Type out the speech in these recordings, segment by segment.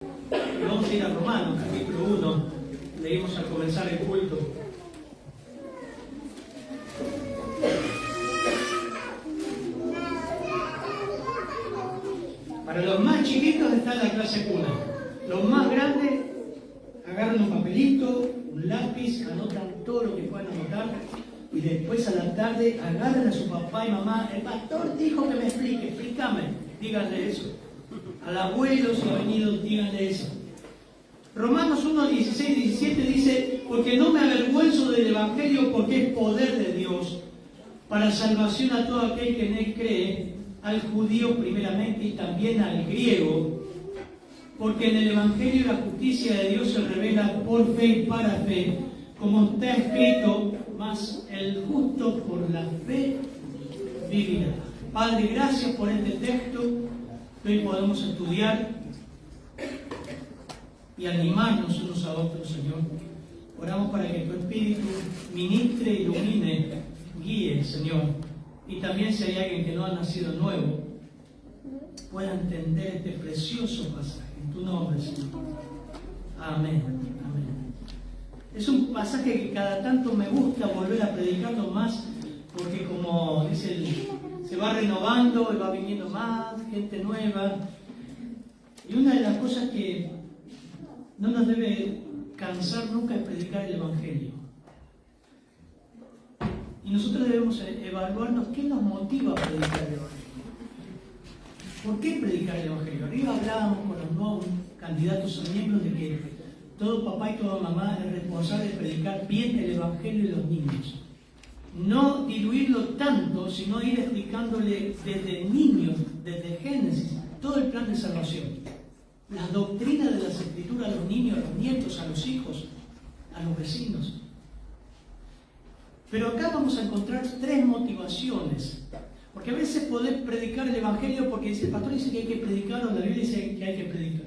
Y vamos a ir a Romanos, capítulo 1. Leímos al comenzar el culto. Para los más chiquitos está la clase cuna. Los más grandes agarran un papelito, un lápiz, anotan todo lo que puedan anotar y después a la tarde agarran a su papá y mamá. El pastor dijo que me explique, explícame, díganle eso. Al abuelo si ha venido, díganle eso. Romanos 1, 16, 17 dice: porque no me avergüenzo del Evangelio, porque es poder de Dios para salvación a todo aquel que en él cree, al judío primeramente y también al griego, porque en el Evangelio la justicia de Dios se revela por fe y para fe, como está escrito: mas el justo por la fe vivirá. Padre, gracias por este texto que hoy podemos estudiar y animarnos unos a otros, Señor. Oramos para que tu Espíritu ministre, ilumine, guíe, Señor. Y también si hay alguien que no ha nacido nuevo, pueda entender este precioso pasaje. En tu nombre, Señor. Amén. Amén. Es un pasaje que cada tanto me gusta volver a predicarlo más, porque como dice, se va renovando y va viniendo más gente nueva. Y una de las cosas que no nos debe cansar nunca es predicar el Evangelio. Y nosotros debemos evaluarnos qué nos motiva a predicar el Evangelio. ¿Por qué predicar el Evangelio? Arriba hablábamos con los nuevos candidatos a miembros de que todo papá y toda mamá es responsable de predicar bien el Evangelio de los niños. No diluirlo tanto, sino ir explicándole desde niños, desde Génesis, todo el plan de salvación. Las doctrinas de las Escrituras a los niños, a los nietos, a los hijos, a los vecinos. Pero acá vamos a encontrar tres motivaciones. Porque a veces podés predicar el Evangelio porque el pastor dice que hay que predicar, o la Biblia dice que hay que predicar.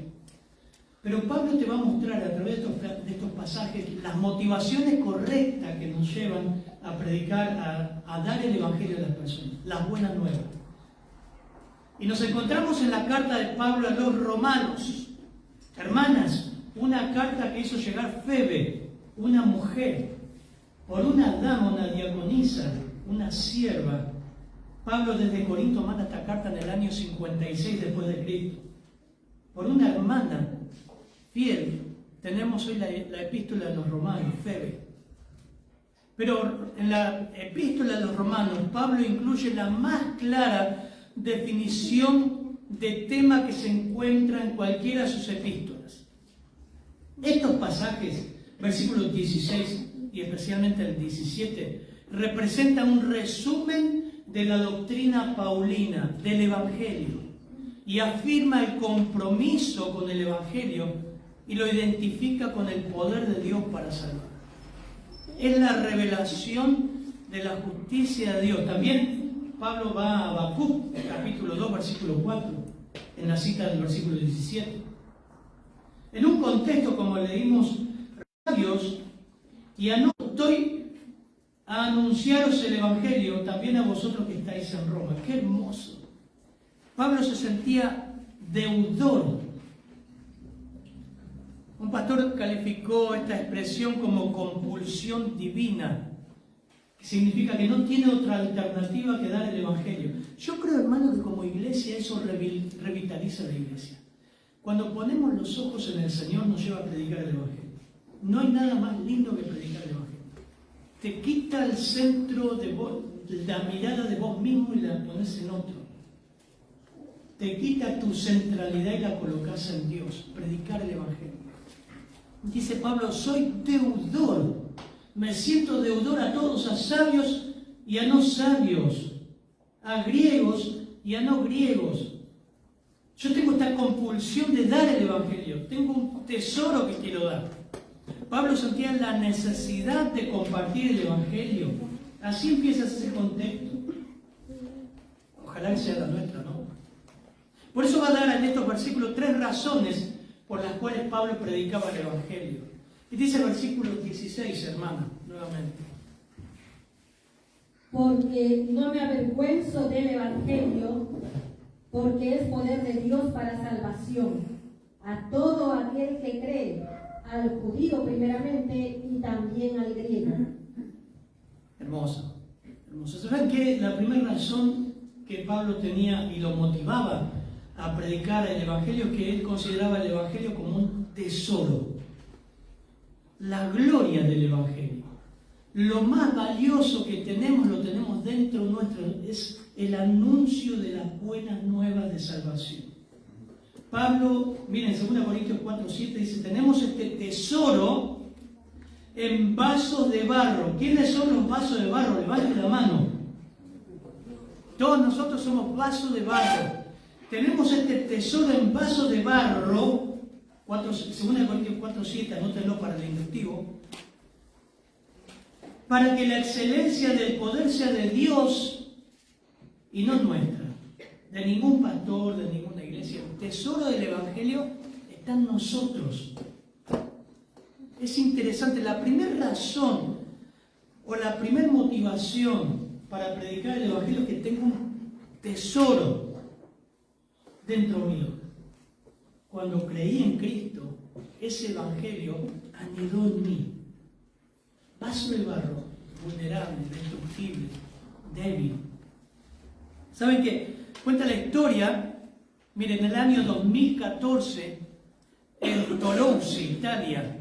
Pero Pablo te va a mostrar a través de estos pasajes las motivaciones correctas que nos llevan a predicar, a dar el Evangelio a las personas, las buenas nuevas. Y nos encontramos en la carta de Pablo a los romanos. Hermanas, una carta que hizo llegar Febe, una mujer, por una dama, una diaconisa, una sierva. Pablo desde Corinto manda esta carta en el año 56 después de Cristo. Por una hermana fiel. Tenemos hoy la epístola de los romanos, Febe. Pero en la epístola de los romanos, Pablo incluye la más clara definición de tema que se encuentra en cualquiera de sus epístolas. Estos pasajes, versículos 16 y especialmente el 17, representan un resumen de la doctrina paulina, del Evangelio, y afirma el compromiso con el Evangelio y lo identifica con el poder de Dios para salvar. Es la revelación de la justicia de Dios. También Pablo va a Habacuc, capítulo 2, versículo 4, en la cita del versículo 17. En un contexto, como leímos, a Dios, y estoy a anunciaros el Evangelio también a vosotros que estáis en Roma. ¡Qué hermoso! Pablo se sentía deudor. Un pastor calificó esta expresión como compulsión divina, que significa que no tiene otra alternativa que dar el Evangelio. Yo creo, hermano, que como iglesia eso revitaliza la iglesia. Cuando ponemos los ojos en el Señor nos lleva a predicar el Evangelio. No hay nada más lindo que predicar el Evangelio. Te quita el centro de vos, la mirada de vos mismo y la pones en otro. Te quita tu centralidad y la colocas en Dios. Predicar el Evangelio. Dice Pablo, soy deudor. Me siento deudor a todos, a sabios y a no sabios, a griegos y a no griegos. Yo tengo esta compulsión de dar el Evangelio. Tengo un tesoro que quiero dar. Pablo sentía la necesidad de compartir el Evangelio. Así empieza ese contexto. Ojalá que sea la nuestra, ¿no? Por eso va a dar en estos versículos tres razones por las cuales Pablo predicaba el Evangelio. Y dice el versículo 16, hermana, nuevamente. Porque no me avergüenzo del Evangelio, porque es poder de Dios para salvación a todo aquel que cree, al judío primeramente y también al griego. Hermoso, hermoso. ¿Saben qué? La primera razón que Pablo tenía y lo motivaba a predicar el Evangelio es que él consideraba el Evangelio como un tesoro. La gloria del Evangelio. Lo más valioso que tenemos, lo tenemos dentro nuestro, es el anuncio de las buenas nuevas de salvación. Pablo, miren, 2 Corintios 4:7 dice, tenemos este tesoro en vasos de barro. ¿Quiénes son los vasos de barro? Levanten la mano. Todos nosotros somos vasos de barro. Tenemos este tesoro en vasos de barro, 2 Corintios 4:7, anótenlo para el inductivo, para que la excelencia del poder sea de Dios y no nuestra, de ningún pastor, de ninguna iglesia. El tesoro del Evangelio está en nosotros. Es interesante, la primera razón o la primera motivación para predicar el Evangelio es que tengo un tesoro dentro mío. Cuando creí en Cristo, ese Evangelio anidó en mí. Vaso de barro, vulnerable, destructible, débil. ¿Saben qué? Cuenta la historia, miren, en el año 2014, en Toulouse, Italia,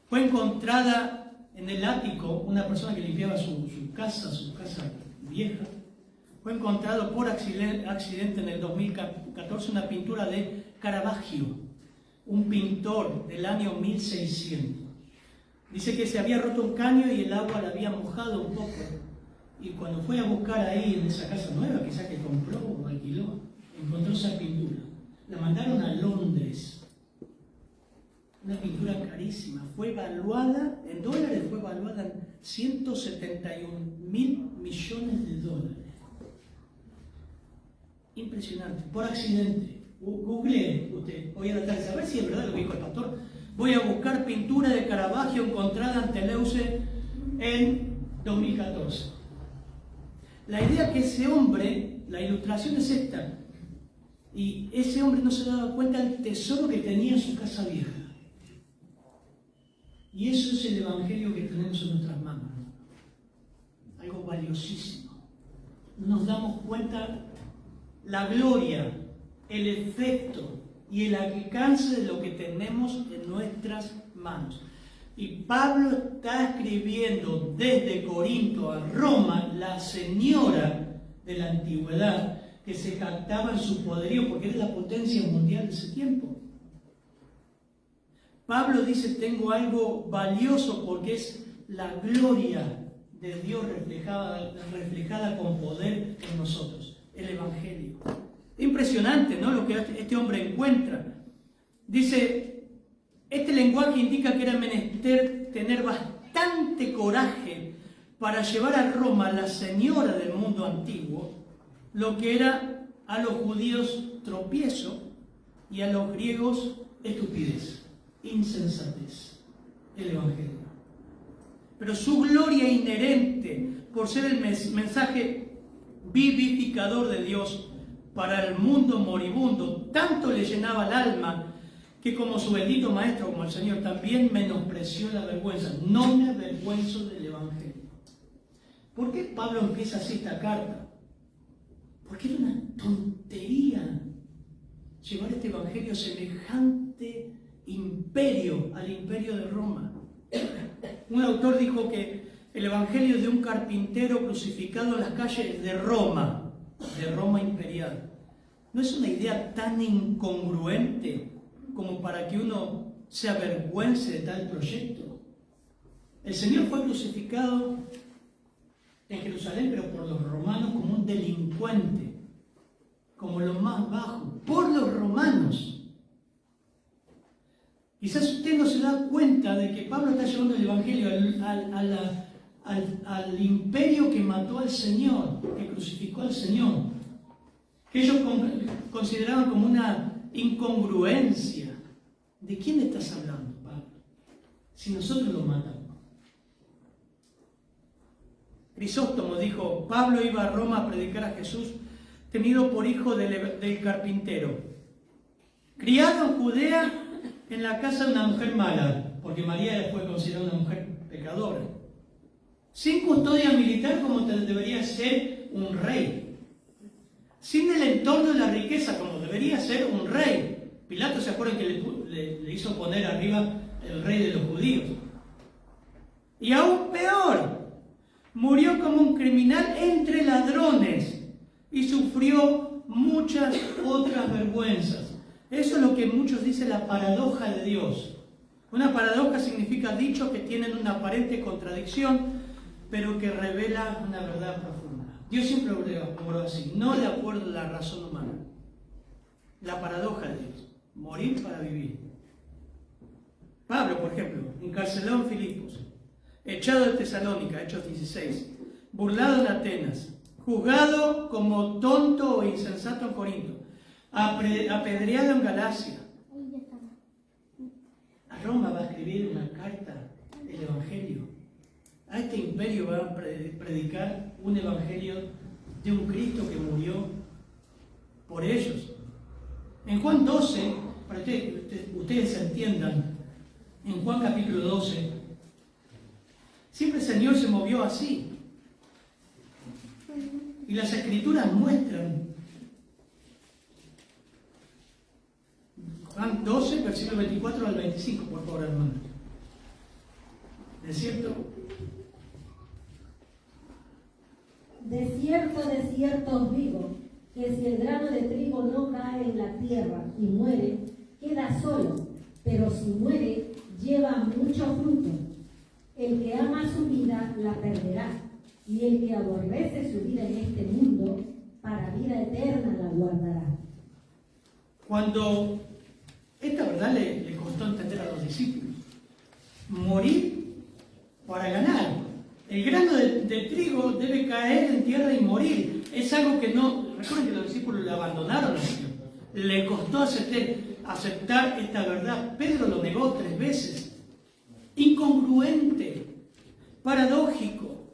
fue encontrada en el ático una persona que limpiaba su casa vieja. Fue encontrado por accidente en el 2014 una pintura de Caravaggio, un pintor del año 1600. Dice que se había roto un caño y el agua la había mojado un poco. Y cuando fue a buscar ahí en esa casa nueva, quizás que compró o alquiló, encontró esa pintura. La mandaron a Londres. Una pintura carísima. Fue evaluada, en dólares, fue evaluada en 171.000 millones de dólares. Impresionante. Por accidente. Google usted hoy a la tarde, a ver si es verdad lo que dijo el pastor. Voy a buscar pintura de Caravaggio encontrada en Toulouse en 2014. La idea que ese hombre, la ilustración es esta, y ese hombre no se daba cuenta del tesoro que tenía en su casa vieja. Y eso es el Evangelio que tenemos en nuestras manos. Algo valiosísimo. No nos damos cuenta la gloria, el efecto y el alcance de lo que tenemos en nuestras manos. Y Pablo está escribiendo desde Corinto a Roma, la señora de la antigüedad, que se jactaba en su poderío porque era la potencia mundial de ese tiempo. Pablo dice, tengo algo valioso porque es la gloria de Dios reflejada con poder en nosotros, el Evangelio. Impresionante, ¿no? Lo que este hombre encuentra. Dice, este lenguaje indica que era menester tener bastante coraje para llevar a Roma, la señora del mundo antiguo, lo que era a los judíos tropiezo y a los griegos estupidez, insensatez, el Evangelio. Pero su gloria inherente por ser el mensaje vivificador de Dios para el mundo moribundo, tanto le llenaba el alma que como su bendito maestro, como el Señor, también menospreció la vergüenza. No me avergüenzo del Evangelio. ¿Por qué Pablo empieza así esta carta? Porque era una tontería llevar este Evangelio semejante imperio al imperio de Roma. Un autor dijo que el Evangelio es de un carpintero crucificado en las calles de Roma imperial. ¿No es una idea tan incongruente como para que uno se avergüence de tal proyecto? El Señor fue crucificado en Jerusalén, pero por los romanos como un delincuente, como lo más bajo, por los romanos. Quizás usted no se da cuenta de que Pablo está llevando el Evangelio al imperio que mató al Señor, que crucificó al Señor, que ellos consideraban como una incongruencia. ¿De quién estás hablando, Pablo? Si nosotros lo matamos. Crisóstomo dijo, Pablo iba a Roma a predicar a Jesús, tenido por hijo del carpintero, criado en Judea en la casa de una mujer mala, porque María fue considerada una mujer pecadora. Sin custodia militar como debería ser un rey. Sin el entorno de la riqueza como debería ser un rey. Pilato, ¿se acuerdan que le hizo poner arriba el rey de los judíos? Y aún peor, murió como un criminal entre ladrones y sufrió muchas otras vergüenzas. Eso es lo que muchos dicen la paradoja de Dios. Una paradoja significa dichos que tienen una aparente contradicción, pero que revela una verdad profunda. Dios siempre obró así, no de acuerdo a la razón humana. La paradoja de Dios, morir para vivir. Pablo, por ejemplo, encarcelado en Filipos, echado de Tesalónica, Hechos 16, burlado en Atenas, juzgado como tonto o insensato en Corinto, apedreado en Galacia. A Roma va a escribir una carta del Evangelio. A este imperio va a predicar un Evangelio de un Cristo que murió por ellos. En Juan 12, para que ustedes entiendan, en Juan capítulo 12, siempre el Señor se movió así. Y las Escrituras muestran, Juan 12, versículo 24 al 25, por favor, hermano. ¿Es cierto? De cierto os digo, que si el grano de trigo no cae en la tierra y muere, queda solo, pero si muere, lleva mucho fruto. El que ama su vida la perderá, y el que aborrece su vida en este mundo, para vida eterna la guardará. Cuando esta verdad le costó entender a los discípulos, morir para ganar. El grano de trigo debe caer en tierra y morir. Es algo que no... Recuerden que los discípulos le abandonaron a Dios. Le costó aceptar esta verdad. Pedro lo negó 3 veces. Incongruente, paradójico,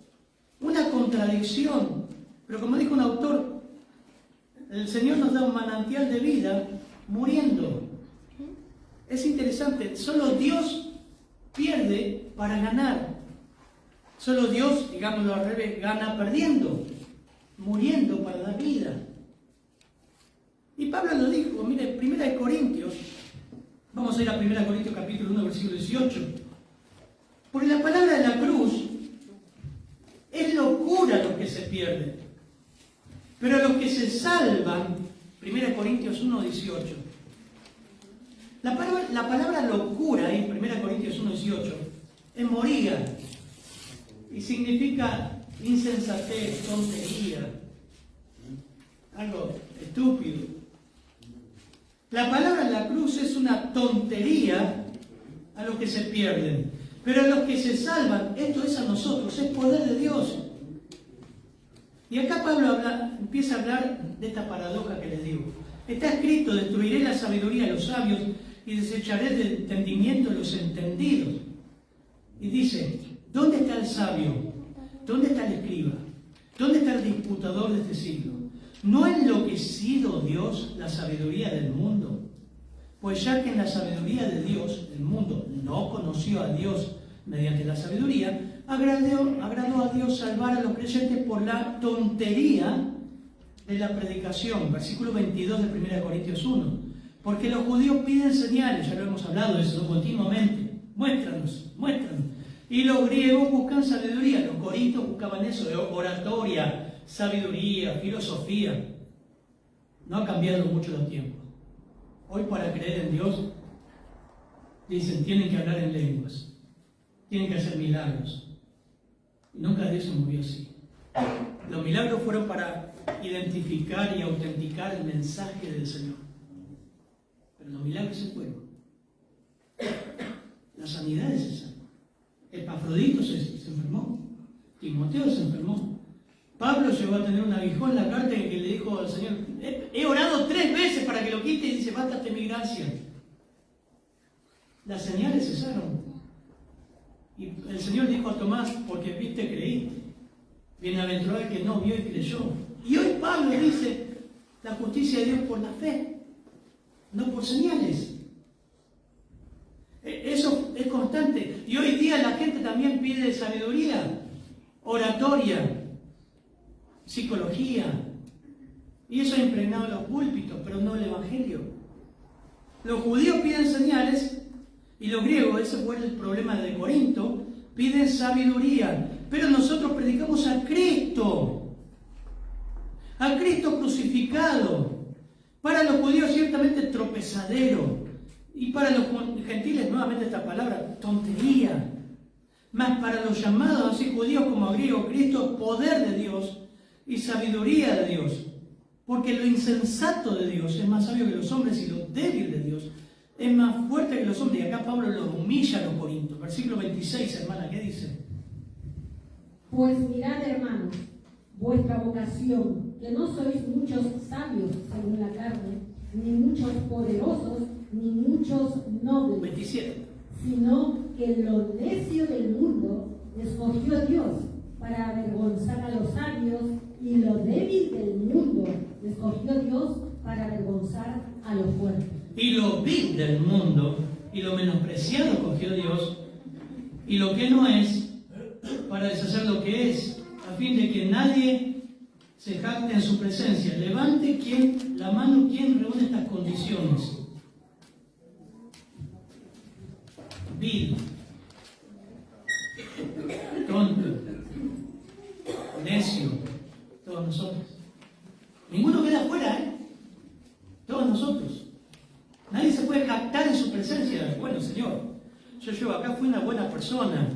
una contradicción. Pero como dijo un autor, el Señor nos da un manantial de vida muriendo. Es interesante, solo Dios pierde para ganar. Solo Dios, digámoslo al revés, gana perdiendo, muriendo para dar vida. Y Pablo lo dijo, mire, 1 Corintios, vamos a ir a 1 Corintios capítulo 1, versículo 18. Porque la palabra de la cruz es locura lo que se pierde. Pero los que se salvan, 1 Corintios 1, 18. La palabra locura en 1 Corintios 1, 18 es moría. Y significa insensatez, tontería, algo estúpido. La palabra en la cruz es una tontería a los que se pierden, pero a los que se salvan, esto es a nosotros, es poder de Dios. Y acá Pablo empieza a hablar de esta paradoja que les digo. Está escrito, destruiré la sabiduría de los sabios y desecharé el entendimiento de los entendidos. Y dice, ¿dónde está el sabio? ¿Dónde está el escriba? ¿Dónde está el disputador de este siglo? ¿No ha enloquecido Dios la sabiduría del mundo? Pues ya que en la sabiduría de Dios, el mundo no conoció a Dios mediante la sabiduría, agradó a Dios salvar a los creyentes por la tontería de la predicación. Versículo 22 de 1 Corintios 1. Porque los judíos piden señales, ya lo hemos hablado de eso continuamente. Muéstranos. Y los griegos buscan sabiduría, los corintios buscaban eso, oratoria, sabiduría, filosofía. No ha cambiado mucho los tiempos. Hoy para creer en Dios, dicen, tienen que hablar en lenguas, tienen que hacer milagros. Y nunca Dios se movió así. Los milagros fueron para identificar y autenticar el mensaje del Señor. Pero los milagros se fueron. Las sanidades se sanan. Epafrodito se enfermó. Timoteo se enfermó. Pablo llegó a tener un aguijón en la carta que le dijo al Señor, he orado 3 veces para que lo quite, y dice, bástate mi gracia. Las señales cesaron. Y el Señor dijo a Tomás, porque viste, creíste. Bienaventurado el que no vio y creyó. Y hoy Pablo dice, la justicia de Dios por la fe, no por señales. Eso es constante. Y hoy día la gente también pide sabiduría, oratoria, psicología. Y eso ha impregnado los púlpitos, pero no el Evangelio. Los judíos piden señales y los griegos, ese fue el problema de Corinto, piden sabiduría. Pero nosotros predicamos a Cristo crucificado. Para los judíos ciertamente tropezadero. Y para los gentiles, nuevamente esta palabra, tontería. Mas para los llamados, así judíos como griegos, Cristo es poder de Dios y sabiduría de Dios. Porque lo insensato de Dios es más sabio que los hombres y lo débil de Dios es más fuerte que los hombres. Y acá Pablo los humilla a los corintios. Versículo 26, hermana, ¿qué dice? Pues mirad, hermanos, vuestra vocación, que no sois muchos sabios según la carne, ni muchos poderosos, ni muchos nobles, 27. Sino que lo necio del mundo escogió Dios para avergonzar a los sabios, y lo débil del mundo escogió Dios para avergonzar a los fuertes. Y lo vil del mundo y lo menospreciado escogió Dios, y lo que no es, para deshacer lo que es, a fin de que nadie se jacte en su presencia. Levante la mano quien reúne estas condiciones. Vil, tonto, necio, todos nosotros. Ninguno queda afuera, todos nosotros. Nadie se puede jactar en su presencia. Bueno, Señor, yo llevo acá, fui una buena persona,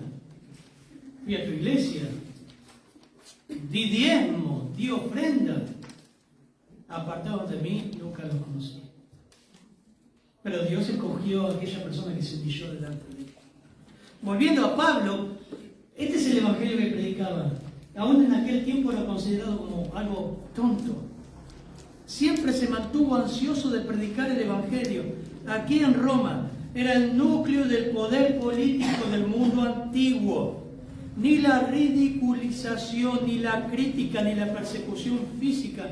fui a tu iglesia, di diezmo, di ofrenda. Apartados de mí, nunca los conocí. Pero Dios escogió a aquella persona que se humilló delante de él. Volviendo a Pablo, este es el evangelio que predicaba. Aún en aquel tiempo era considerado como algo tonto. Siempre se mantuvo ansioso de predicar el evangelio. Aquí en Roma era el núcleo del poder político del mundo antiguo. Ni la ridiculización, ni la crítica, ni la persecución física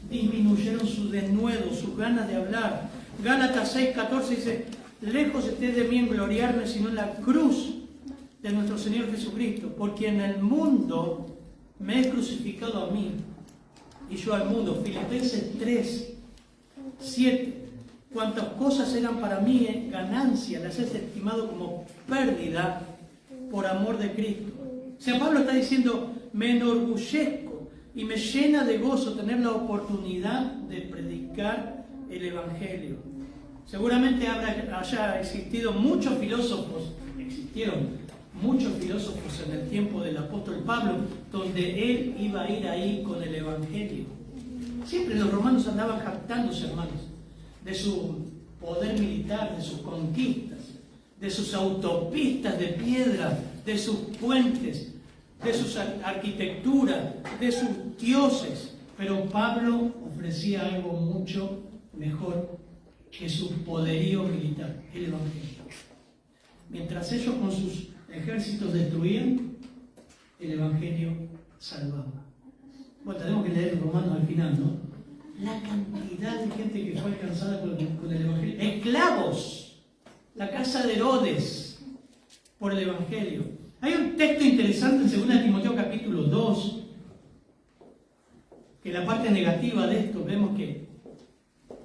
disminuyeron su denuedo, sus ganas de hablar. Gálatas 6:14 dice: lejos esté de mí en gloriarme, sino en la cruz de nuestro Señor Jesucristo, porque en el mundo me he crucificado a mí y yo al mundo. Filipenses 3:7. Cuantas cosas eran para mí ganancia, las he estimado como pérdida por amor de Cristo. O sea, Pablo está diciendo: me enorgullezco y me llena de gozo tener la oportunidad de predicar el Evangelio. Seguramente haya existido muchos filósofos, existieron muchos filósofos en el tiempo del apóstol Pablo, donde él iba a ir ahí con el Evangelio. Siempre los romanos andaban jactándose, hermanos, de su poder militar, de sus conquistas, de sus autopistas de piedra, de sus puentes, de su arquitectura, de sus dioses. Pero Pablo ofrecía algo mucho mejor que su poderío militar, el Evangelio. Mientras ellos con sus ejércitos destruían, el Evangelio salvaba. Bueno, tenemos que leer Romanos al final, ¿no? La cantidad de gente que fue alcanzada con el Evangelio. Esclavos, la casa de Herodes, por el Evangelio. Hay un texto interesante en 2 Timoteo capítulo 2, que la parte negativa de esto, vemos que,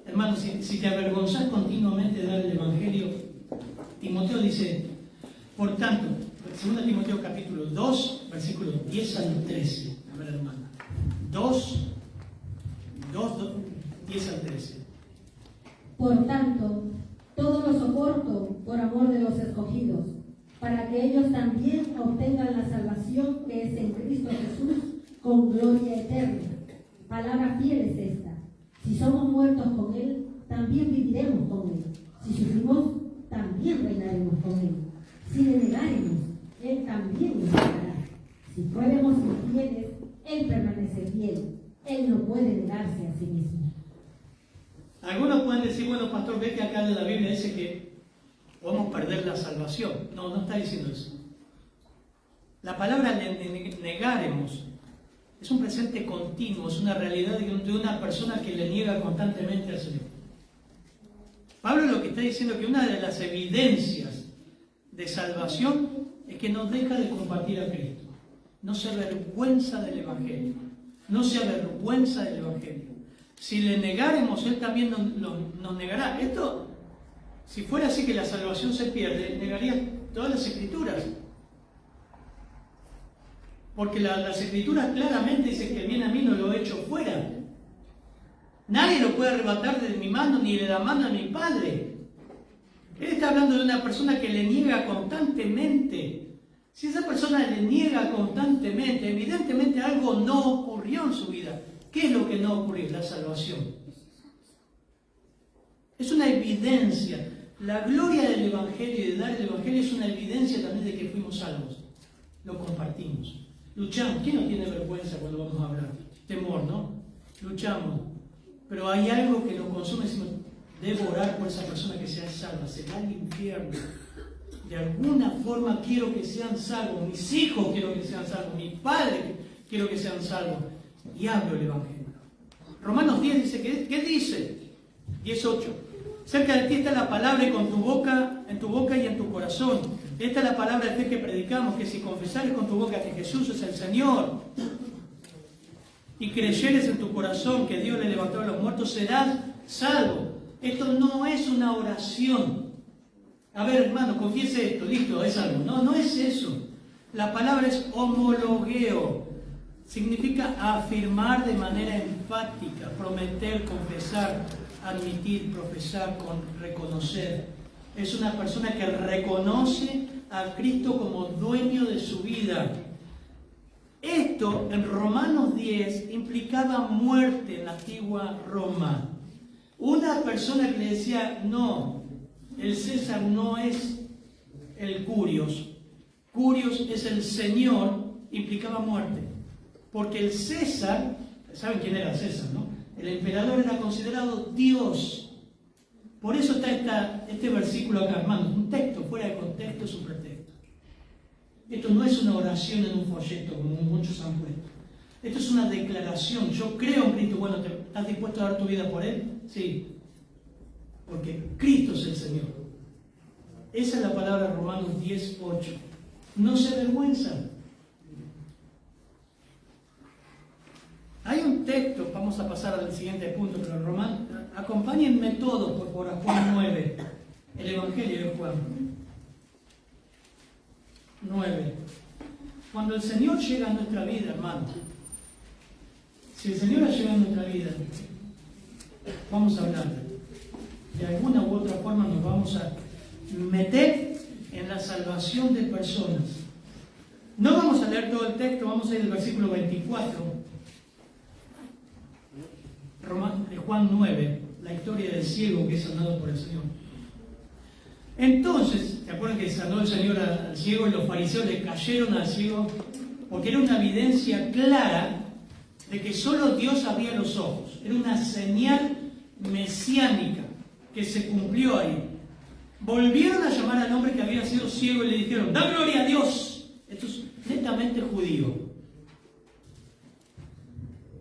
hermanos, si te avergonzás continuamente de dar el Evangelio, Timoteo dice, por tanto, 2 Timoteo capítulo 2, versículos 10 al 13. A ver, hermana. 2, 10 al 13. Por tanto, todo lo soporto por amor de los escogidos, para que ellos también obtengan la salvación que es en Cristo Jesús con gloria eterna. Palabra fiel es esta: si somos muertos con Él, también viviremos con Él. Si sufrimos, también reinaremos con Él. Si le negaremos, Él también nos negará. Si fuéramos infieles, Él permanece fiel. Él no puede negarse a sí mismo. Algunos pueden decir, bueno, pastor, ve que acá en la Biblia dice que podemos perder la salvación. No, no está diciendo eso. La palabra negaremos es un presente continuo, es una realidad de una persona que le niega constantemente al Señor. Pablo lo que está diciendo es que una de las evidencias de salvación es que no deja de compartir a Cristo. No se avergüenza del Evangelio. No se avergüenza del Evangelio. Si le negáremos, Él también nos negará. Esto, si fuera así que la salvación se pierde, negaría todas las Escrituras. Porque las Escrituras claramente dicen que viene a mí no lo he hecho fuera. Nadie lo puede arrebatar de mi mano ni de la mano de mi Padre. Él está hablando de una persona que le niega constantemente. Si esa persona le niega constantemente, evidentemente algo no ocurrió en su vida. ¿Qué es lo que no ocurrió? La salvación. Es una evidencia. La gloria del Evangelio y de dar el Evangelio es una evidencia también de que fuimos salvos. Lo compartimos. Luchamos. ¿Quién no tiene vergüenza cuando vamos a hablar? Temor, ¿no? Luchamos. Pero hay algo que nos consume. Decimos, debo orar por esa persona que sea salva. Se va al infierno. De alguna forma quiero que sean salvos. Mis hijos quiero que sean salvos. Mi padre quiero que sean salvos. Y hablo el Evangelio. Romanos 10 dice, ¿qué dice? 10:8. Cerca de ti está la palabra con tu boca, en tu boca y en tu corazón. Esta es la palabra de fe que predicamos, que si confesares con tu boca que Jesús es el Señor y creyeres en tu corazón que Dios le levantó de los muertos, serás salvo. Esto no es una oración. A ver, hermano, confiese esto, listo, es algo. No, no es eso. La palabra es homologueo. Significa afirmar de manera enfática, prometer, confesar, admitir, profesar, reconocer. Es una persona que reconoce a Cristo como dueño de su vida. Esto en Romanos 10 implicaba muerte en la antigua Roma. Una persona que le decía, no, el César no es el Curios. Curios es el Señor, implicaba muerte. Porque el César, ¿saben quién era César, no? El emperador era considerado Dios. Por eso está este versículo acá, hermanos. Un texto fuera de contexto es un pretexto. Esto no es una oración en un folleto, como muchos han puesto. Esto es una declaración. Yo creo en Cristo. Bueno, ¿estás dispuesto a dar tu vida por Él? Sí. Porque Cristo es el Señor. Esa es la palabra de Romanos 10:8. No se avergüenzan. Hay un texto, vamos a pasar al siguiente punto, pero Román, acompáñenme todos, por favor, a Juan 9, el Evangelio de Juan 9. Cuando el Señor llega a nuestra vida, hermano, si el Señor ha llegado a nuestra vida, vamos a hablar. De alguna u otra forma nos vamos a meter en la salvación de personas. No vamos a leer todo el texto, vamos a ir al versículo 24. De Juan 9, la historia del ciego que es sanado por el Señor. Entonces, ¿se acuerdan que sanó el Señor al ciego y los fariseos le cayeron al ciego? Porque era una evidencia clara de que solo Dios abría los ojos. Era una señal mesiánica que se cumplió ahí. Volvieron a llamar al hombre que había sido ciego y le dijeron, ¡da gloria a Dios! Esto es netamente judío.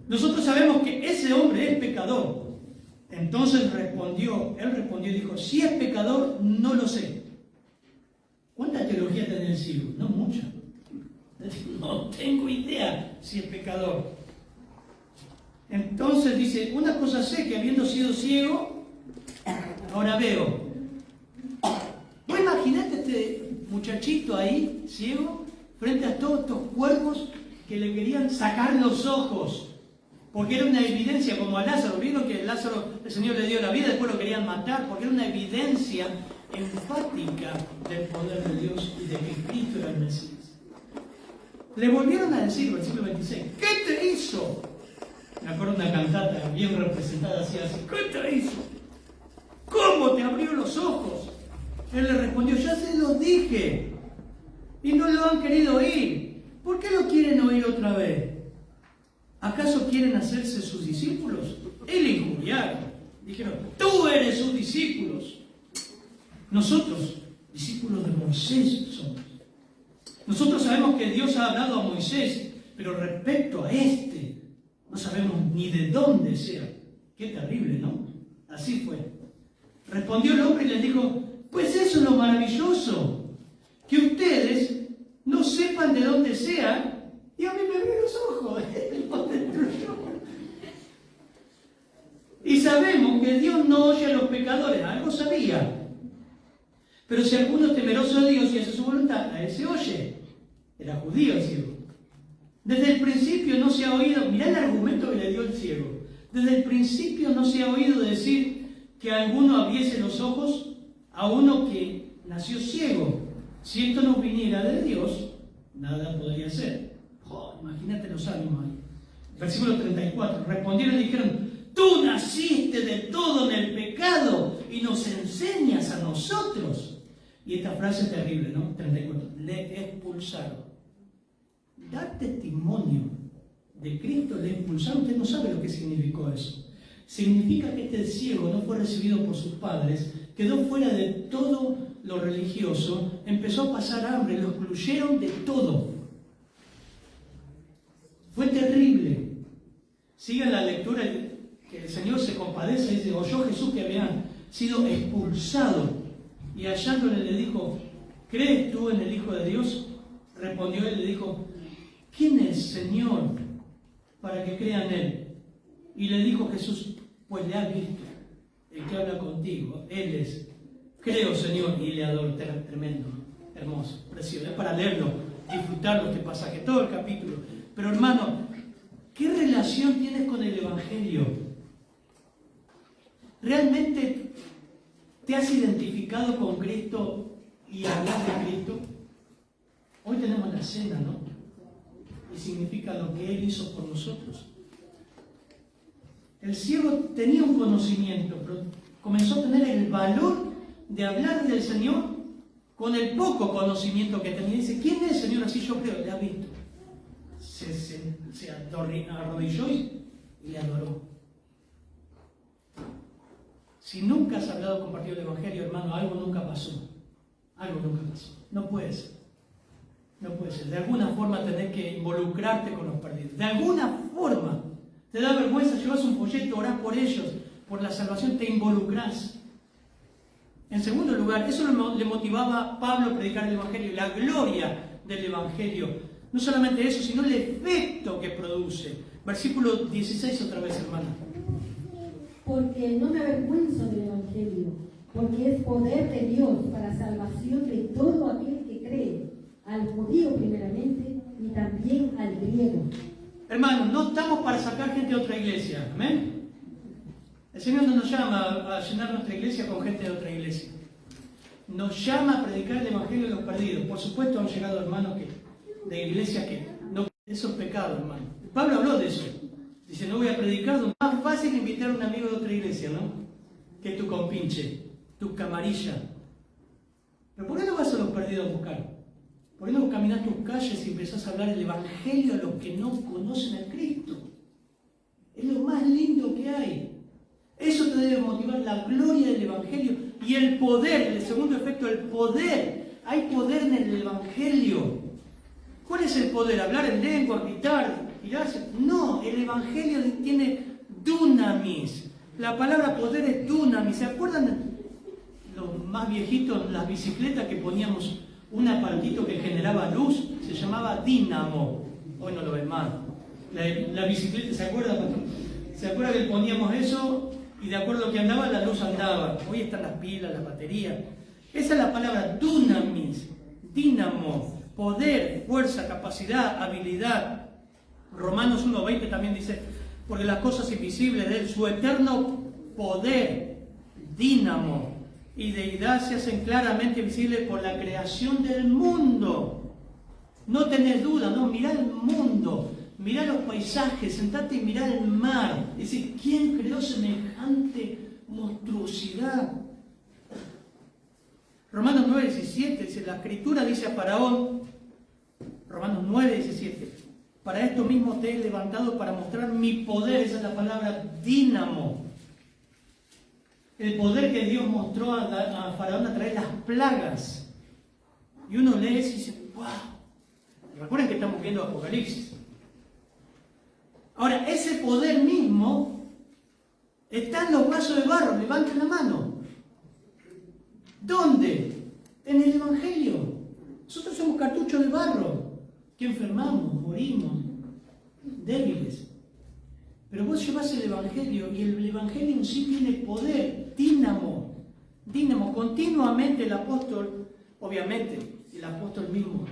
Nosotros sabemos que ese hombre es pecador. Entonces él respondió y dijo, si es pecador, no lo sé. ¿Cuánta teología tiene el ciego? No mucha. No tengo idea si es pecador. Entonces dice, una cosa sé, que habiendo sido ciego, ahora veo. ¿Vos imaginate este muchachito ahí, ciego, frente a todos estos cuervos que le querían sacar los ojos? Porque era una evidencia, como a Lázaro. Vieron que Lázaro, el Señor le dio la vida, después lo querían matar, porque era una evidencia enfática del poder de Dios y de que Cristo era el Mesías. Le volvieron a decir, versículo 26, ¿qué te hizo? Me acuerdo de una cantata bien representada así, ¿qué te hizo? ¿Cómo te abrió los ojos? Él le respondió, ya se los dije, y no lo han querido oír. ¿Por qué lo quieren oír otra vez? ¿Acaso quieren hacerse sus discípulos? Y le injuriaron. Dijeron, tú eres sus discípulos. Nosotros, discípulos de Moisés somos. Nosotros sabemos que Dios ha hablado a Moisés, pero respecto a este, no sabemos ni de dónde sea. Qué terrible, ¿no? Así fue. Respondió el hombre y les dijo, pues eso es lo maravilloso. Pero si alguno es temeroso de Dios y hace su voluntad, a él se oye. Era judío el ciego. Desde el principio no se ha oído, mirá el argumento que le dio el ciego. Desde el principio no se ha oído decir que a alguno abriese los ojos a uno que nació ciego. Si esto no viniera de Dios, nada podría ser. Oh, imagínate los ánimos ahí. Versículo 34. Respondieron y dijeron: tú naciste de todo en el pecado y nos enseñas a nosotros. Y esta frase es terrible, ¿no? 34. Le expulsaron. Dar testimonio de Cristo, le expulsaron. Usted no sabe lo que significó eso. Significa que este ciego no fue recibido por sus padres, quedó fuera de todo lo religioso, empezó a pasar hambre, lo excluyeron de todo. Fue terrible. Sigan la lectura, que el Señor se compadece y dice: oyó Jesús que habían sido expulsados, y hallándole le dijo: ¿crees tú en el Hijo de Dios? Respondió él y le dijo: ¿quién es, Señor, para que crea en él? Y le dijo Jesús: pues le has visto, el que habla contigo, él es. Creo, Señor, y le adoro. Tremendo, hermoso, precioso. Es para leerlo, disfrutarlo este pasaje, todo el capítulo. Pero hermano, ¿qué relación tienes con el Evangelio? ¿Realmente te has identificado con Cristo y hablas de Cristo? Hoy tenemos la cena, ¿no? Y significa lo que Él hizo por nosotros. El ciego tenía un conocimiento, pero comenzó a tener el valor de hablar del Señor con el poco conocimiento que tenía. Dice: ¿quién es, Señor? Así yo creo. Le ha visto. Se arrodilló y le adoró. Si nunca has hablado o compartido el Evangelio, hermano, algo nunca pasó. Algo nunca pasó. No puede ser. No puede ser. De alguna forma tenés que involucrarte con los perdidos. De alguna forma. Te da vergüenza, llevas un folleto, orás por ellos, por la salvación, te involucrás. En segundo lugar, eso le motivaba a Pablo a predicar el Evangelio, la gloria del Evangelio. No solamente eso, sino el efecto que produce. Versículo 16 otra vez, hermano. Porque no me avergüenzo del Evangelio, porque es poder de Dios para salvación de todo aquel que cree, al judío primeramente y también al griego. Hermanos, no estamos para sacar gente de otra iglesia, ¿amén? El Señor no nos llama a llenar nuestra iglesia con gente de otra iglesia. Nos llama a predicar el Evangelio de los perdidos. Por supuesto han llegado hermanos de iglesias que no... Eso es pecado, hermano. Pablo habló de eso. Dice: no voy a predicar. Es más fácil invitar a un amigo de otra iglesia, ¿no? Que tu compinche, tu camarilla. Pero ¿por qué no vas a los perdidos a buscar? ¿Por qué no caminás tus calles y empezás a hablar el Evangelio a los que no conocen a Cristo? Es lo más lindo que hay. Eso te debe motivar, la gloria del Evangelio y el poder. El segundo efecto, el poder. Hay poder en el Evangelio. ¿Cuál es el poder? ¿Hablar en lengua, gritar, girarse? No, el Evangelio tiene dunamis. La palabra poder es dunamis. ¿Se acuerdan los más viejitos, las bicicletas que poníamos un aparatito que generaba luz? Se llamaba dínamo. Hoy no lo ven más. La bicicleta, ¿se acuerdan, pastor? ¿Se acuerdan que poníamos eso y de acuerdo a lo que andaba, la luz andaba? Hoy están las pilas, las baterías. Esa es la palabra dunamis, dínamo, poder, fuerza, capacidad, habilidad. Romanos 1:20 también dice: porque las cosas invisibles de Él, su eterno poder, dínamo y deidad se hacen claramente visibles por la creación del mundo. No tenés duda, no, mirá el mundo, mirá los paisajes, sentate y mirá el mar. Es decir, ¿quién creó semejante monstruosidad? Romanos 9:17 dice: la Escritura dice a Faraón, Romanos 9:17, para esto mismo te he levantado para mostrar mi poder. Esa es la palabra dínamo. El poder que Dios mostró a Faraón a traer las plagas. Y uno lee eso y dice: ¡wow! Recuerden que estamos viendo Apocalipsis. Ahora, ese poder mismo está en los vasos de barro. Levanten la mano. ¿Dónde? En el Evangelio. Nosotros somos cartuchos de barro que enfermamos, morimos, débiles. Pero vos llevas el Evangelio y el Evangelio en sí tiene poder, dínamo, dínamo. Continuamente el apóstol, obviamente, el apóstol mismo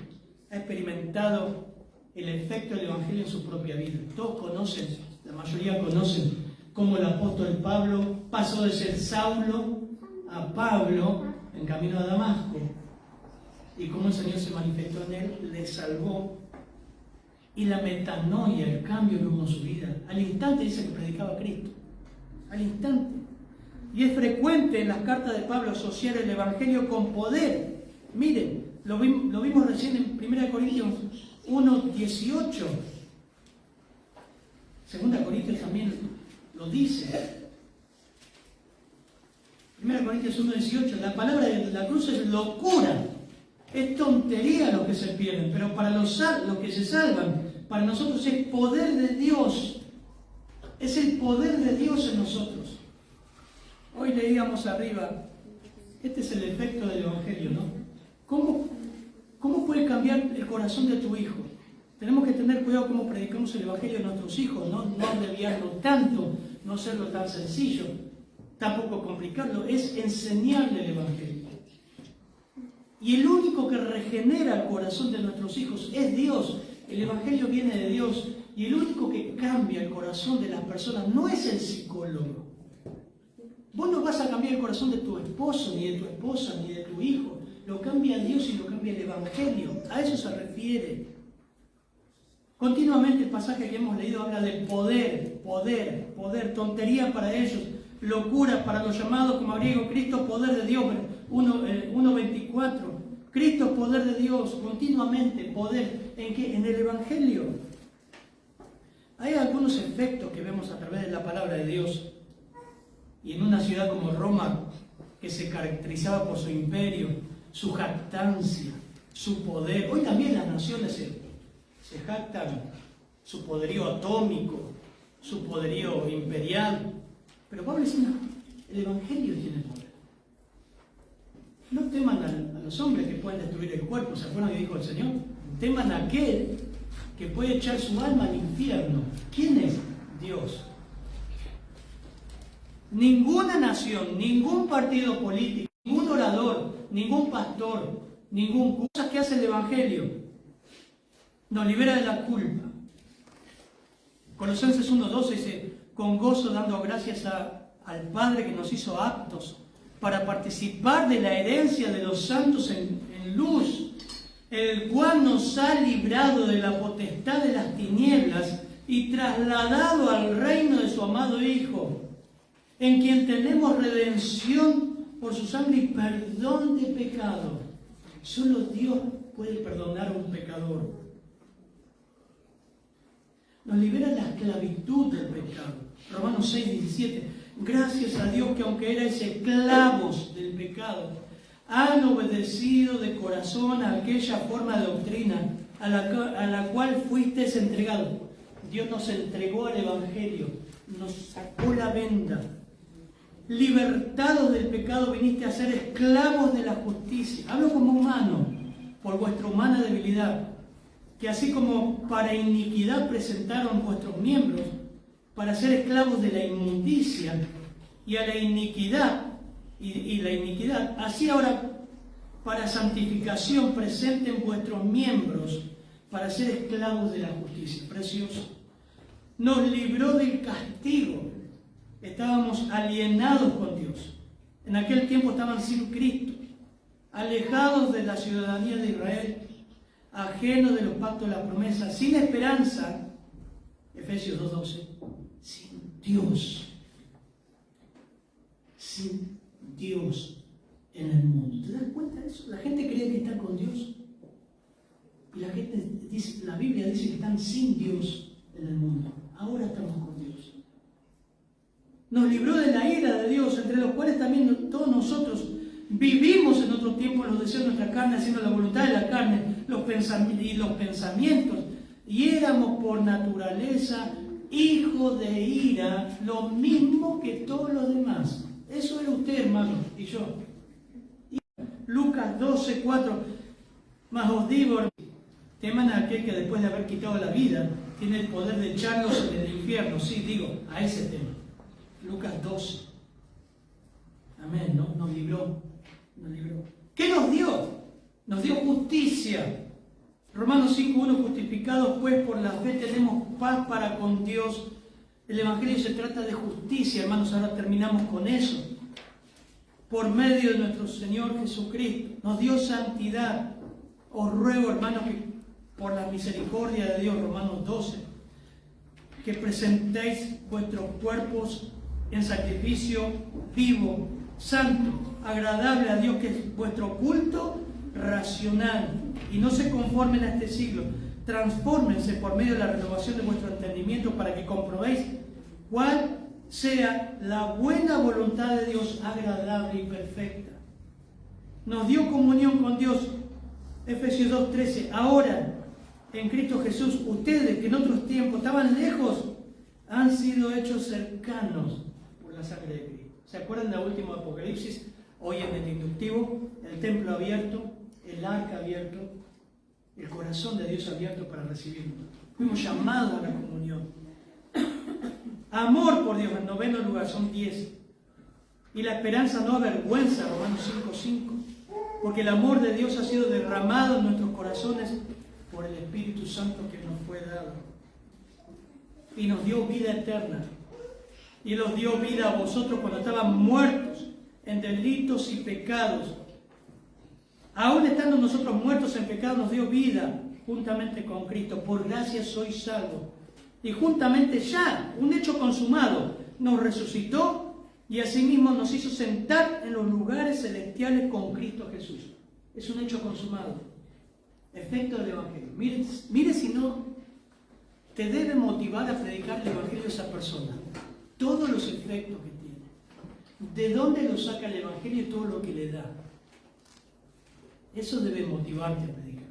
ha experimentado el efecto del Evangelio en su propia vida. Todos conocen, la mayoría conocen, cómo el apóstol Pablo pasó de ser Saulo a Pablo en camino a Damasco, y cómo el Señor se manifestó en él, le salvó, y la metanoia, el cambio que hubo en su vida. Al instante dice que predicaba a Cristo, al instante. Y es frecuente en las cartas de Pablo asociar el Evangelio con poder. Miren, lo vimos recién en 1 Corintios 1:18. 2 Corintios también lo dice. 1 Corintios 1:18, la palabra de la cruz es locura, es tontería lo que se pierden, pero para los que se salvan, para nosotros es poder de Dios, es el poder de Dios en nosotros. Hoy leíamos arriba, este es el efecto del Evangelio, ¿no? ¿Cómo puede cambiar el corazón de tu hijo? Tenemos que tener cuidado cómo predicamos el Evangelio a nuestros hijos, no desviarlo tanto, no hacerlo tan sencillo, tampoco complicarlo, es enseñarle el Evangelio. Y el único que regenera el corazón de nuestros hijos es Dios. El Evangelio viene de Dios, y el único que cambia el corazón de las personas no es el psicólogo. Vos no vas a cambiar el corazón de tu esposo, ni de tu esposa, ni de tu hijo. Lo cambia Dios y lo cambia el Evangelio. A eso se refiere. Continuamente el pasaje que hemos leído habla de poder, poder, poder, tontería para ellos, locura para los llamados como griego, Cristo poder de Dios, 1:24. Cristo poder de Dios, continuamente poder. ¿En qué? En el Evangelio. Hay algunos efectos que vemos a través de la palabra de Dios. Y en una ciudad como Roma, que se caracterizaba por su imperio, su jactancia, su poder. Hoy también las naciones se jactan su poderío atómico, su poderío imperial. Pero Pablo dice, no, el Evangelio tiene poder. No teman a los hombres que pueden destruir el cuerpo. ¿Se acuerdan que dijo el Señor? Teman a aquel que puede echar su alma al infierno. ¿Quién es? Dios. Ninguna nación, ningún partido político, ningún orador, ningún pastor, ningún cosa que hace el Evangelio nos libera de la culpa. Colosenses 1:12 dice, con gozo dando gracias al Padre que nos hizo aptos para participar de la herencia de los santos en luz, el cual nos ha librado de la potestad de las tinieblas y trasladado al reino de su amado Hijo, en quien tenemos redención por su sangre y perdón de pecado. Solo Dios puede perdonar a un pecador. Nos libera de la esclavitud del pecado. Romanos 6:17. Gracias a Dios que aunque erais esclavos del pecado, han obedecido de corazón a aquella forma de doctrina a la cual fuisteis entregados. Dios nos entregó al Evangelio, nos sacó la venda. Libertados del pecado viniste a ser esclavos de la justicia. Hablo como humano, por vuestra humana debilidad, que así como para iniquidad presentaron vuestros miembros, para ser esclavos de la inmundicia y a la iniquidad, y la iniquidad, así ahora para santificación presenten vuestros miembros para ser esclavos de la justicia. Precioso. Nos libró del castigo. Estábamos alienados con Dios. En aquel tiempo estaban sin Cristo, alejados de la ciudadanía de Israel, ajenos de los pactos de la promesa, sin esperanza, Efesios 2:12, sin Dios en el mundo. ¿Te das cuenta de eso? La gente cree que está con Dios y la gente dice, la Biblia dice que están sin Dios en el mundo. Ahora estamos con Dios. Nos libró de la ira de Dios, entre los cuales también todos nosotros vivimos en otro tiempo en los deseos de nuestra carne, haciendo la voluntad de la carne, los pensamientos, y éramos por naturaleza hijos de ira, lo mismo que todos los demás. Eso era usted, hermano, y yo. Y Lucas 12:4, mas os digo, teman a aquel que después de haber quitado la vida, tiene el poder de echarlos en el infierno. Sí, digo, a ese tema. Lucas 12. Amén, ¿no? Nos libró. ¿Qué nos dio? Nos dio justicia. Romanos 5:1, justificados pues por la fe tenemos paz para con Dios. El Evangelio se trata de justicia, hermanos, ahora terminamos con eso. Por medio de nuestro Señor Jesucristo, nos dio santidad. Os ruego, hermanos, que por la misericordia de Dios, Romanos 12, que presentéis vuestros cuerpos en sacrificio vivo, santo, agradable a Dios, que es vuestro culto racional. Y no se conformen a este siglo, transfórmense por medio de la renovación de vuestro entendimiento para que comprobéis cuál sea la buena voluntad de Dios, agradable y perfecta. Nos dio comunión con Dios. Efesios 2:13. Ahora, en Cristo Jesús, ustedes que en otros tiempos estaban lejos, han sido hechos cercanos por la sangre de Cristo. ¿Se acuerdan del último Apocalipsis? Hoy en el inductivo, el templo abierto, el arca abierto, el corazón de Dios abierto para recibirnos. Fuimos llamados a la comunión. Amor por Dios, en 9º lugar, son 10. Y la esperanza no avergüenza, Romanos 5:5. Porque el amor de Dios ha sido derramado en nuestros corazones por el Espíritu Santo que nos fue dado. Y nos dio vida eterna. Y Él os dio vida a vosotros cuando estaban muertos en delitos y pecados. Aún estando nosotros muertos en pecado, nos dio vida juntamente con Cristo. Por gracia sois salvos. Y juntamente ya, un hecho consumado, nos resucitó y asimismo nos hizo sentar en los lugares celestiales con Cristo Jesús. Es un hecho consumado. Efecto del Evangelio. Mire si no te debe motivar a predicar el Evangelio a esa persona. Todos los efectos que tiene. De dónde lo saca el Evangelio y todo lo que le da. Eso debe motivarte a predicar.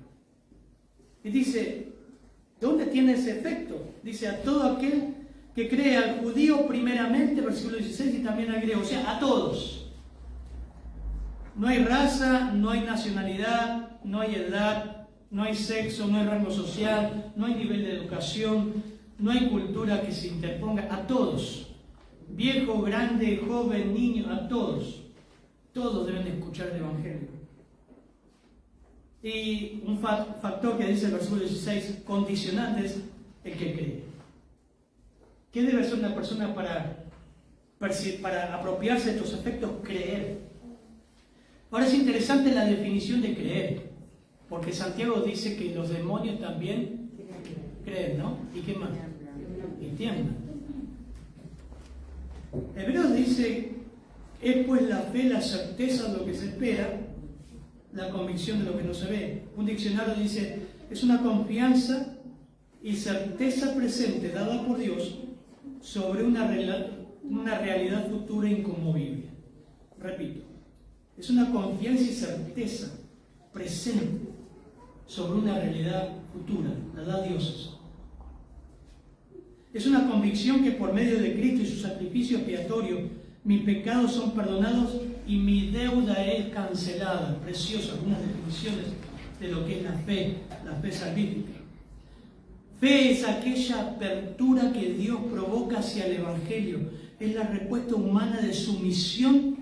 Y dice, ¿dónde tiene ese efecto? Dice, a todo aquel que cree, al judío primeramente, versículo 16, y también al griego, o sea, a todos. No hay raza, no hay nacionalidad, no hay edad, no hay sexo, no hay rango social, no hay nivel de educación, no hay cultura que se interponga, a todos. Viejo, grande, joven, niño, a todos. Todos deben escuchar el Evangelio. Y un factor que dice el versículo 16, condicionante, es el que cree. ¿Qué debe hacer una persona para apropiarse de estos efectos? Creer. Ahora es interesante la definición de creer, porque Santiago dice que los demonios también creen, ¿no? ¿Y qué más? Y tiemblan. Hebreos dice, es pues la fe, la certeza de lo que se espera, la convicción de lo que no se ve. Un diccionario dice, es una confianza y certeza presente dada por Dios sobre una realidad futura inconmovible. Repito, es una confianza y certeza presente sobre una realidad futura, la da Dios. Es una convicción que por medio de Cristo y su sacrificio expiatorio, mis pecados son perdonados y mi deuda es cancelada. Preciosas algunas definiciones de lo que es la fe salvífica. Fe es aquella apertura que Dios provoca hacia el Evangelio. Es la respuesta humana de sumisión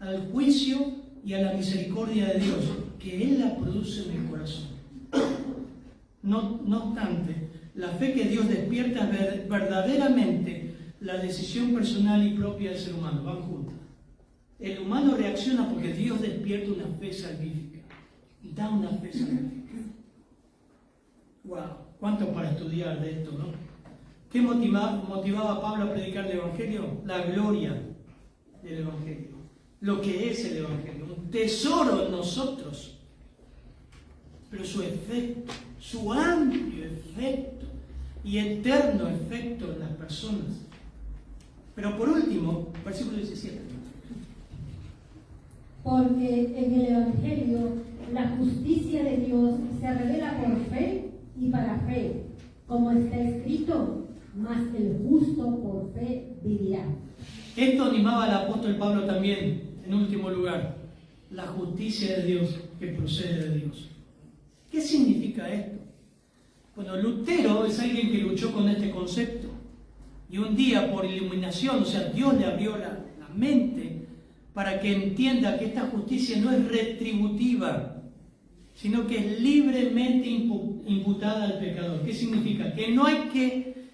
al juicio y a la misericordia de Dios, que Él la produce en el corazón. No obstante, la fe que Dios despierta es verdaderamente la decisión personal y propia del ser humano. Van juntas. El humano reacciona porque Dios despierta una fe salvífica. Da una fe salvífica. ¡Wow! ¿Cuánto para estudiar de esto, no? ¿Qué motivaba a Pablo a predicar el Evangelio? La gloria del Evangelio. Lo que es el Evangelio. Un tesoro en nosotros. Pero su efecto, su amplio efecto y eterno efecto en las personas. Pero por último, versículo 17. Porque en el Evangelio la justicia de Dios se revela por fe y para fe, como está escrito, mas el justo por fe vivirá. Esto animaba al apóstol Pablo también, en último lugar, la justicia de Dios que procede de Dios. ¿Qué significa esto? Bueno, Lutero es alguien que luchó con este concepto y un día por iluminación, o sea, Dios le abrió la mente para que entienda que esta justicia no es retributiva, sino que es libremente imputada al pecador. ¿Qué significa? Que no hay que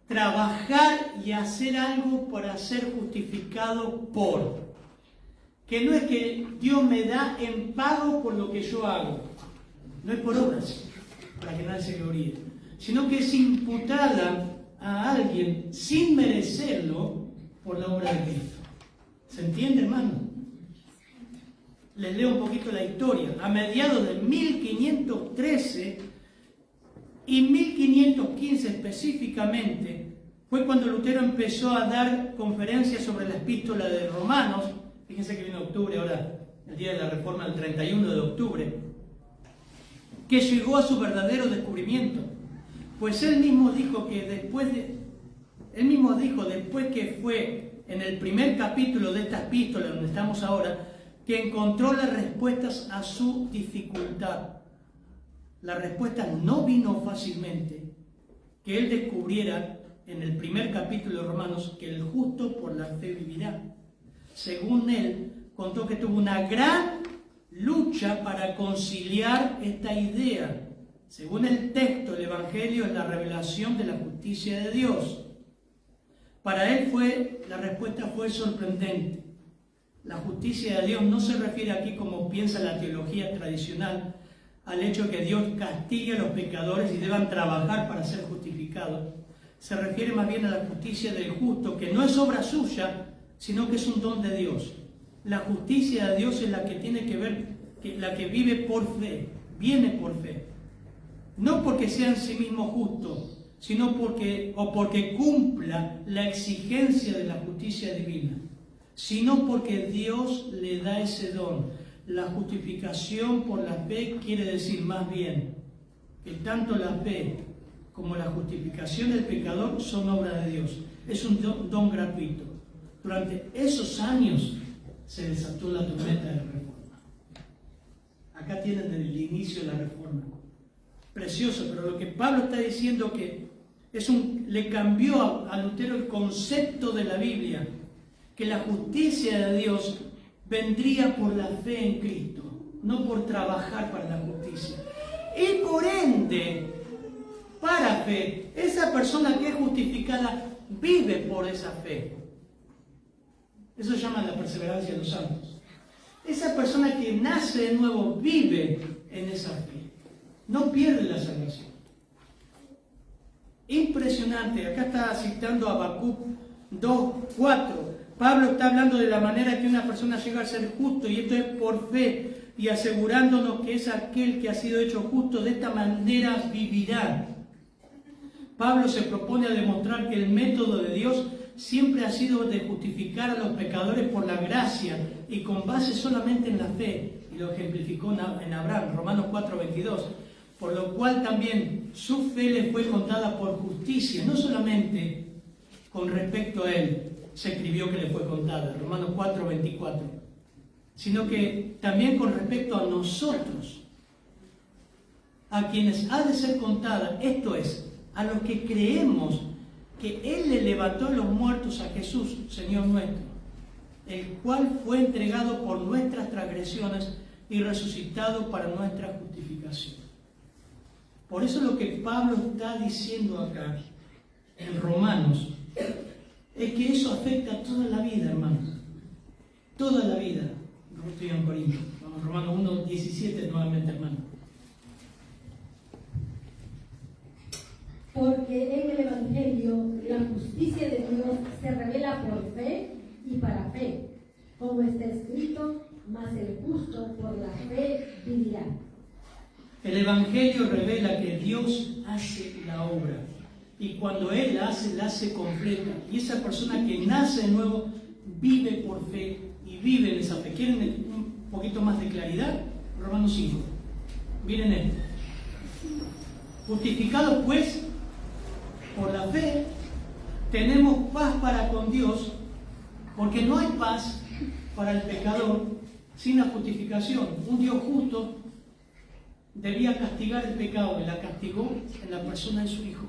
trabajar y hacer algo para ser justificado por. Que no es que Dios me da en pago por lo que yo hago. No es por obras, para que nadie se gloríe, sino que es imputada a alguien sin merecerlo por la obra de Cristo. ¿Se entiende, hermano? Les leo un poquito la historia. A mediados de 1513 y 1515 específicamente, fue cuando Lutero empezó a dar conferencias sobre la epístola de Romanos. Fíjense que viene octubre ahora, el día de la Reforma, el 31 de octubre, que llegó a su verdadero descubrimiento. Pues él mismo dijo después que fue en el primer capítulo de esta epístola donde estamos ahora, que encontró las respuestas a su dificultad. La respuesta no vino fácilmente, que él descubriera en el primer capítulo de Romanos que el justo por la fe vivirá. Según él, contó que tuvo una gran lucha para conciliar esta idea. Según el texto, el Evangelio es la revelación de la justicia de Dios. Para él la respuesta fue sorprendente. La justicia de Dios no se refiere aquí, como piensa la teología tradicional, al hecho de que Dios castigue a los pecadores y deban trabajar para ser justificados. Se refiere más bien a la justicia del justo, que no es obra suya, sino que es un don de Dios. La justicia de Dios es la que tiene que ver, la que vive por fe, viene por fe. No porque sea en sí mismo justo, sino porque cumpla la exigencia de la justicia divina, sino porque Dios le da ese don. La justificación por la fe quiere decir más bien que tanto la fe como la justificación del pecador son obra de Dios. Es un don gratuito. Durante esos años se desató la tormenta de la Reforma. Acá tienen el inicio de la Reforma. Precioso, pero lo que Pablo está diciendo que le cambió a Lutero el concepto de la Biblia, que la justicia de Dios vendría por la fe en Cristo, no por trabajar para la justicia. Y por ende, para fe, esa persona que es justificada vive por esa fe. Eso se llama la perseverancia de los santos. Esa persona que nace de nuevo vive en esa fe. No pierde la salvación. Impresionante. Acá está citando a Habacuc 2:4. Pablo está hablando de la manera que una persona llega a ser justo, y esto es por fe, y asegurándonos que es aquel que ha sido hecho justo, de esta manera vivirá. Pablo se propone a demostrar que el método de Dios siempre ha sido de justificar a los pecadores por la gracia y con base solamente en la fe, y lo ejemplificó en Abraham, Romanos 4:22, por lo cual también su fe le fue contada por justicia, no solamente con respecto a él se escribió que le fue contada, Romanos 4:24, sino que también con respecto a nosotros, a quienes ha de ser contada, esto es, a los que creemos que Él le levantó a los muertos a Jesús, Señor nuestro, el cual fue entregado por nuestras transgresiones y resucitado para nuestra justificación. Por eso lo que Pablo está diciendo acá en Romanos es que eso afecta a toda la vida, hermanos. Toda la vida. No estoy en Corintios. Vamos, Romanos 1:17 nuevamente, hermano. Porque en el Evangelio la justicia de Dios se revela por fe y para fe, como está escrito, mas el justo por la fe vivirá. El Evangelio revela que Dios hace la obra, y cuando Él la hace completa, y esa persona que nace de nuevo vive por fe y vive en esa fe. ¿Quieren un poquito más de claridad? Romanos 5. Miren esto. Justificados pues por la fe, tenemos paz para con Dios, porque no hay paz para el pecador sin la justificación. Un Dios justo debía castigar el pecado, y la castigó en la persona de su Hijo.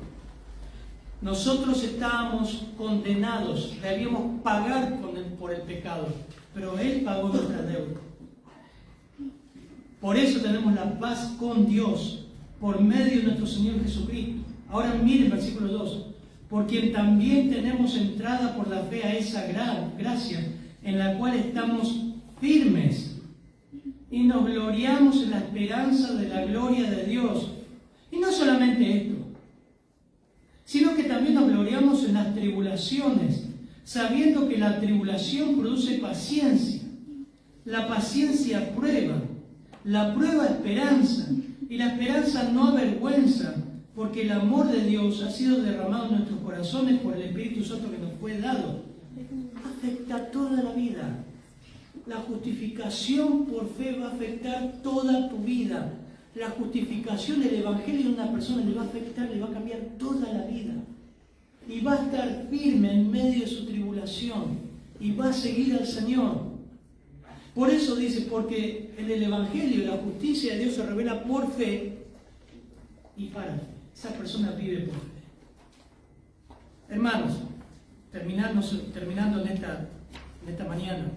Nosotros estábamos condenados, debíamos pagar por el pecado, pero Él pagó nuestra deuda. Por eso tenemos la paz con Dios, por medio de nuestro Señor Jesucristo. Ahora miren versículo 2. Por quien también tenemos entrada por la fe a esa gracia, en la cual estamos firmes y nos gloriamos en la esperanza de la gloria de Dios. Y no solamente esto, sino que también nos gloriamos en las tribulaciones, sabiendo que la tribulación produce paciencia, la paciencia prueba, la prueba esperanza, y la esperanza no avergüenza, porque el amor de Dios ha sido derramado en nuestros corazones por el Espíritu Santo que nos fue dado. Afecta toda la vida. La justificación por fe va a afectar toda tu vida. La justificación del Evangelio de una persona le va a afectar, le va a cambiar toda la vida. Y va a estar firme en medio de su tribulación. Y va a seguir al Señor. Por eso dice, porque en el Evangelio la justicia de Dios se revela por fe y para fe. Esa persona vive por fe. Hermanos, terminando en esta mañana,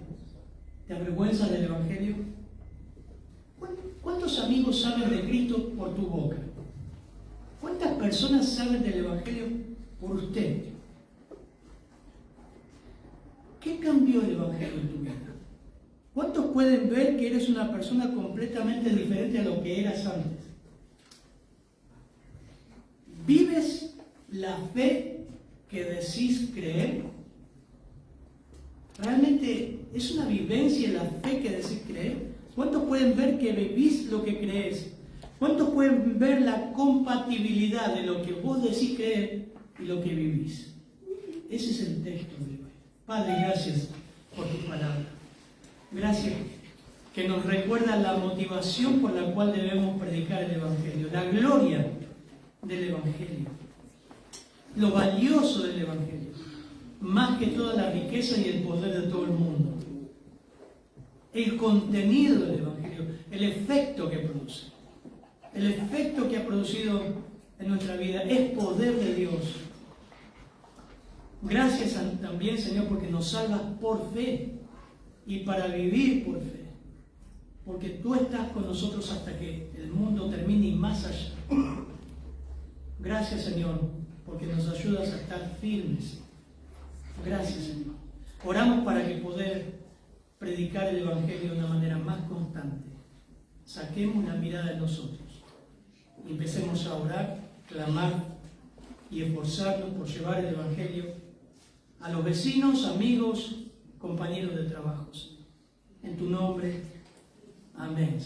¿te avergüenzas del Evangelio? ¿Cuántos amigos saben de Cristo por tu boca? ¿Cuántas personas saben del Evangelio por usted? ¿Qué cambió el Evangelio en tu vida? ¿Cuántos pueden ver que eres una persona completamente diferente a lo que eras antes? ¿Vives la fe que decís creer? ¿Realmente es una vivencia la fe que decís creer? ¿Cuántos pueden ver que vivís lo que crees? ¿Cuántos pueden ver la compatibilidad de lo que vos decís creer y lo que vivís? Ese es el texto de hoy. Padre, gracias por tu palabra. Gracias que nos recuerda la motivación por la cual debemos predicar el Evangelio, la gloria del Evangelio, lo valioso del Evangelio, más que toda la riqueza y el poder de todo el mundo. El contenido del Evangelio, el efecto que produce, el efecto que ha producido en nuestra vida, es poder de Dios. Gracias también, Señor, porque nos salvas por fe y para vivir por fe, porque tú estás con nosotros hasta que el mundo termine y más allá. Gracias, Señor, porque nos ayudas a estar firmes. Gracias, Señor. Oramos para que poder predicar el Evangelio de una manera más constante. Saquemos la mirada de nosotros y empecemos a orar, clamar y esforzarnos por llevar el Evangelio a los vecinos, amigos, compañeros de trabajos. En tu nombre, amén.